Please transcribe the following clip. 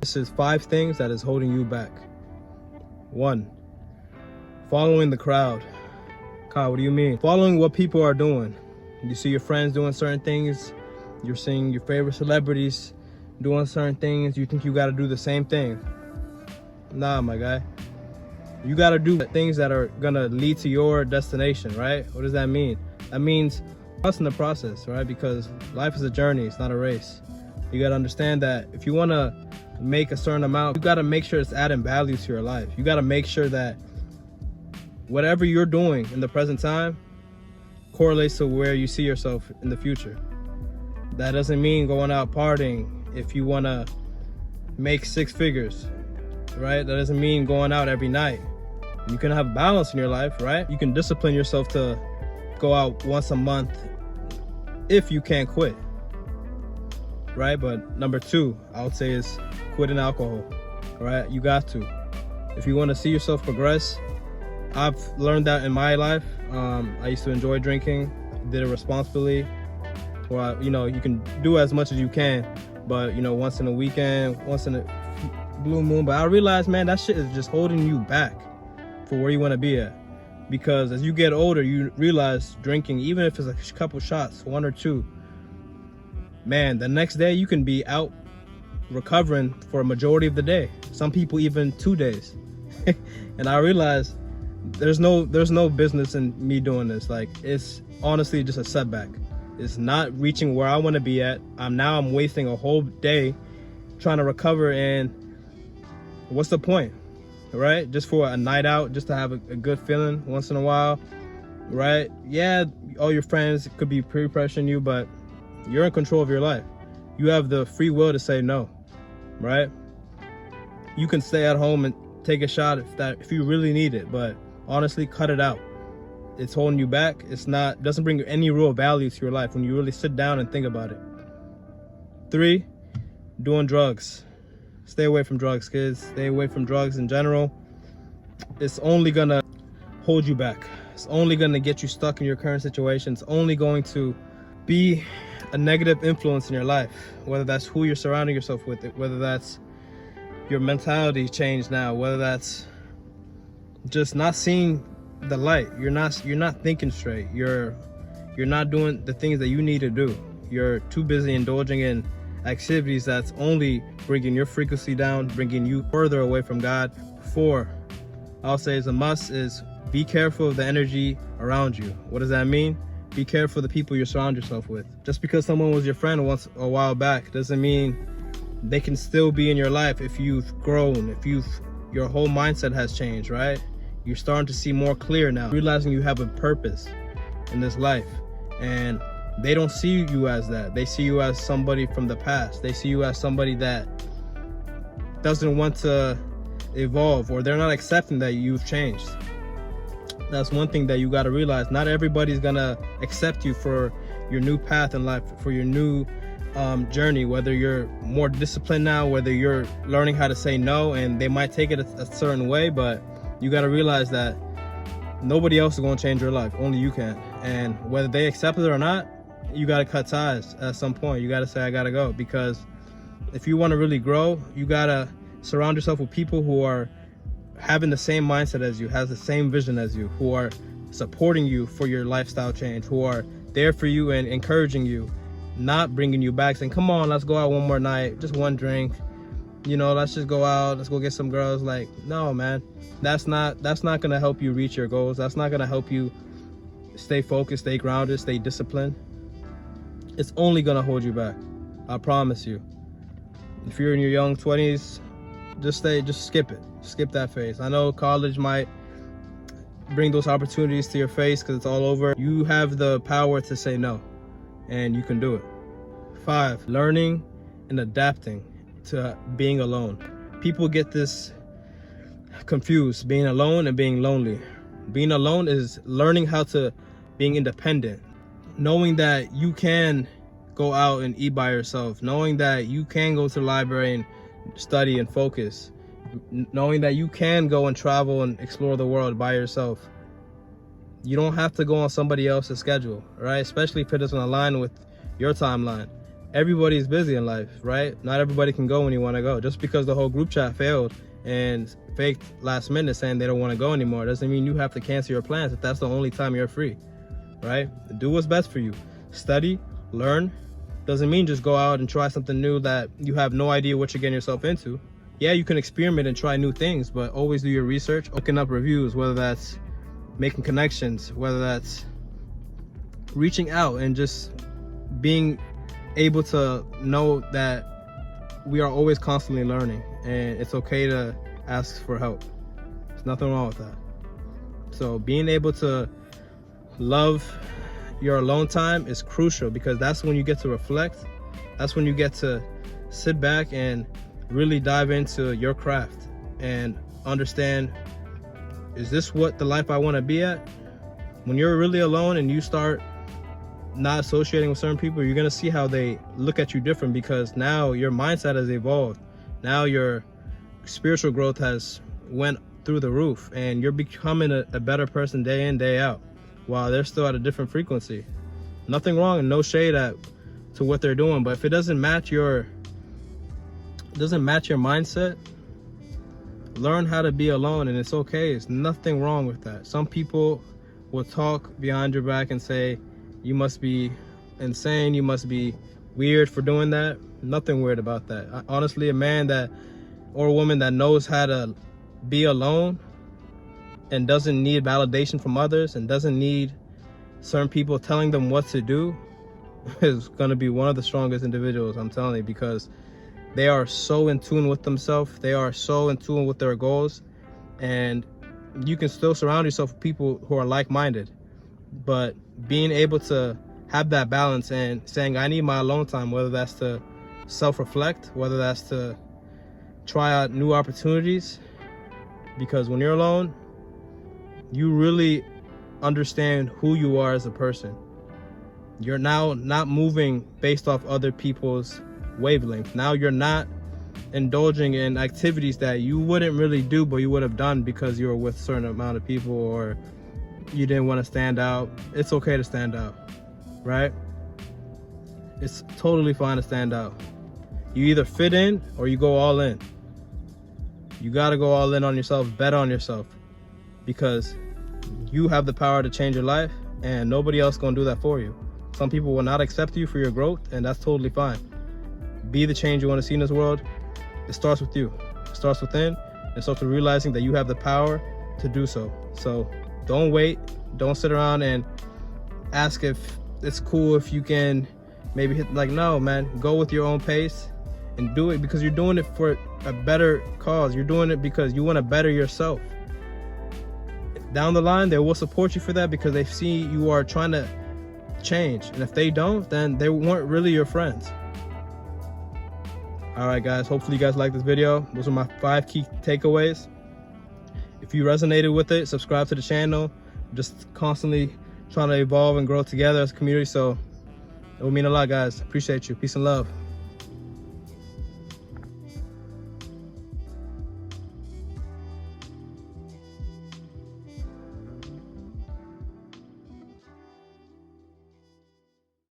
This is 5 things that is holding you back. 1, following the crowd. Kyle, what do you mean? Following what people are doing. You see your friends doing certain things. You're seeing your favorite celebrities doing certain things. You think you got to do the same thing. Nah, my guy. You got to do things that are going to lead to your destination, right? What does that mean? That means trust in the process, right? Because life is a journey. It's not a race. You got to understand that if you want to make a certain amount, you got to make sure it's adding value to your life. You got to make sure that whatever you're doing in the present time correlates to where you see yourself in the future. That doesn't mean going out partying if you want to make 6 figures, right? That doesn't mean going out every night. You can have balance in your life, right? You can discipline yourself to go out once a month if you can't quit, right? But number 2, I would say, is quitting alcohol, right? You got to. If you want to see yourself progress, I've learned that in my life. I used to enjoy drinking, did it responsibly. Well, you can do as much as you can, but once in a weekend, once in a blue moon. But I realized, man, that shit is just holding you back for where you want to be at. Because as you get older, you realize drinking, even if it's a couple shots, 1 or 2, man, the next day you can be out recovering for a majority of the day. Some people even 2 days. And I realized there's no business in me doing this. Like, it's honestly just a setback. It's not reaching where I want to be at. I'm wasting a whole day trying to recover, and what's the point, right? Just for a night out, just to have a good feeling once in a while, right? Yeah, all your friends could be peer pressuring you, but you're in control of your life. You have the free will to say no, right? You can stay at home and take a shot if you really need it, but honestly, cut it out. It's holding you back. Doesn't bring any real value to your life when you really sit down and think about it. 3, doing drugs. Stay away from drugs, kids. Stay away from drugs in general. It's only gonna hold you back. It's only gonna get you stuck in your current situation. It's only going to be a negative influence in your life, whether that's who you're surrounding yourself with, whether that's your mentality change now, whether that's just not seeing the light. You're not thinking straight. You're not doing the things that you need to do. You're too busy indulging in activities that's only bringing your frequency down, bringing you further away from God. 4, I'll say is a must, is be careful of the energy around you. What does that mean? Be careful of the people you surround yourself with. Just because someone was your friend once a while back doesn't mean they can still be in your life if you've grown, if your whole mindset has changed, right? You're starting to see more clear now, realizing you have a purpose in this life, and they don't see you as that. They see you as somebody from the past. They see you as somebody that doesn't want to evolve, or they're not accepting that you've changed. That's one thing that you got to realize. Not everybody's gonna accept you for your new path in life, for your new journey, whether you're more disciplined now, whether you're learning how to say no, and they might take it a certain way, but you got to realize that nobody else is going to change your life. Only you can. And whether they accept it or not, you got to cut ties at some point. You got to say, I got to go. Because if you want to really grow, you got to surround yourself with people who are having the same mindset as you, has the same vision as you, who are supporting you for your lifestyle change, who are there for you and encouraging you, not bringing you back saying, come on, let's go out one more night, just one drink. Let's just go out, let's go get some girls. Like, no, man, that's not going to help you reach your goals. That's not going to help you stay focused, stay grounded, stay disciplined. It's only going to hold you back. I promise you. If you're in your young 20s, just skip it. Skip that phase. I know college might bring those opportunities to your face because it's all over. You have the power to say no, and you can do it. 5, learning and adapting to being alone. People get this confused, being alone and being lonely. Being alone is learning how to being independent, knowing that you can go out and eat by yourself, knowing that you can go to the library and study and focus, knowing that you can go and travel and explore the world by yourself. You don't have to go on somebody else's schedule, right? Especially if it doesn't align with your timeline. everybody's busy in life, right? Not everybody can go when you want to go. Just because the whole group chat failed and faked last minute saying they don't want to go anymore doesn't mean you have to cancel your plans if that's the only time you're free, right? Do what's best for you. Study, learn. Doesn't mean just go out and try something new that you have no idea what you're getting yourself into. Yeah, you can experiment and try new things, but always do your research, looking up reviews, whether that's making connections, whether that's reaching out and just being able to know that we are always constantly learning, and it's okay to ask for help. There's nothing wrong with that. So being able to love your alone time is crucial, because that's when you get to reflect. That's when you get to sit back and really dive into your craft and understand, is this what the life I want to be at? When you're really alone and you start not associating with certain people, you're gonna see how they look at you different, because now your mindset has evolved. Now your spiritual growth has went through the roof, and you're becoming a better person day in, day out, while they're still at a different frequency. Nothing wrong and no shade to what they're doing, but if it doesn't match your mindset, learn how to be alone, and it's okay. There's nothing wrong with that. Some people will talk behind your back and say you must be insane, you must be weird for doing that. Nothing weird about that. Honestly, a man that or a woman that knows how to be alone and doesn't need validation from others and doesn't need certain people telling them what to do is going to be one of the strongest individuals, I'm telling you, because they are so in tune with themselves. They are so in tune with their goals, and you can still surround yourself with people who are like-minded, but being able to have that balance and saying, I need my alone time, whether that's to self-reflect, whether that's to try out new opportunities, because when you're alone, you really understand who you are as a person. You're now not moving based off other people's wavelength. Now you're not indulging in activities that you wouldn't really do, but you would have done because you were with a certain amount of people, or you didn't want to stand out. It's okay to stand out, right? It's totally fine to stand out. You either fit in or you go all in. You got to go all in on yourself, bet on yourself, because you have the power to change your life, and nobody else going to do that for you. Some people will not accept you for your growth, and that's totally fine. Be the change you want to see in this world. It starts with you. It starts within. It starts with realizing that you have the power to do so. So don't wait. Don't sit around and ask if it's cool if you can maybe hit, like, no, man, go with your own pace and do it, because you're doing it for a better cause. You're doing it because you want to better yourself. Down the line, they will support you for that, because they see you are trying to change. And if they don't, then they weren't really your friends. All right, guys, hopefully you guys like this video. Those are my 5 key takeaways. If you resonated with it, subscribe to the channel. Just constantly trying to evolve and grow together as a community. So it will mean a lot, guys. Appreciate you. Peace and love.